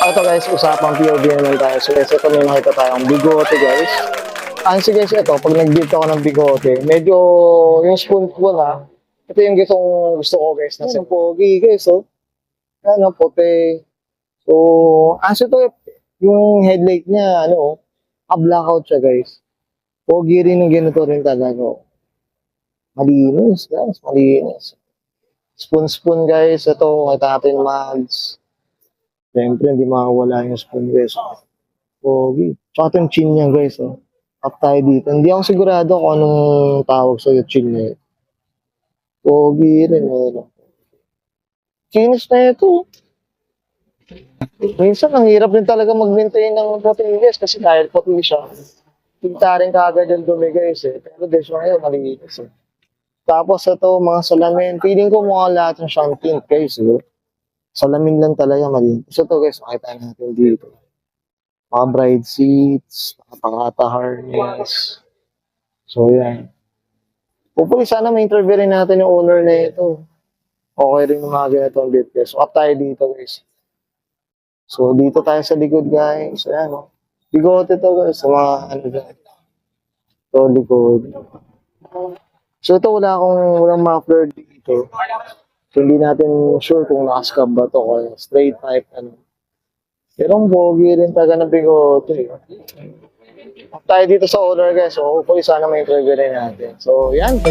Ito guys, usapang POV naman tayo. So guys, ito may makita tayong bigote guys. So guys, ito, pag nag-build ako ng bigote, medyo yung spoon ko na, ito yung gusto ko guys, nasa pogi guys, oh. Ano, puti. So, ito, yung headlight niya, ano, blackout siya guys. Pogi rin yung ganito rin talaga. Malinis guys, malinis. Spoon guys, ito, kita natin mags. Siyempre, hindi makawala yung spoon guys. Pogi. Tsaka yung chin niya guys, oh. Up tayo dito. Hindi ako sigurado kung anong tawag sa chin niya. Pogi rin, eh. Kinis na ito. Minsan, ang hirap din talaga mag-maintain ng puti guys kasi dahil puti siya. Tinta rin kagad yung dumi guys, eh. Pero this one ngayon, malinis, eh. Tapos ito, mga salamin. Feeling ko mga lahat ng siyang tint guys, eh. Salamin lang talaga malinis. Ito guys, makita natin dito. Mga bride seats, pangata harness. So, yan. Hopefully, sana ma-interview rin natin yung owner na ito. Okay rin yung mga ganitong bit guys. So, up tayo dito guys. So, dito tayo sa likod guys. Ayan, oh. Bigote to guys. Sa mga ano dyan. So, likod. So, ito walang muffler dito. So, hindi natin sure kung nakaskab ba to or straight type ano. Pero ang pogi rin talaga ng bigote. Up tayo dito sa owner guys. So, hopefully sana may interview rin natin. So, yan.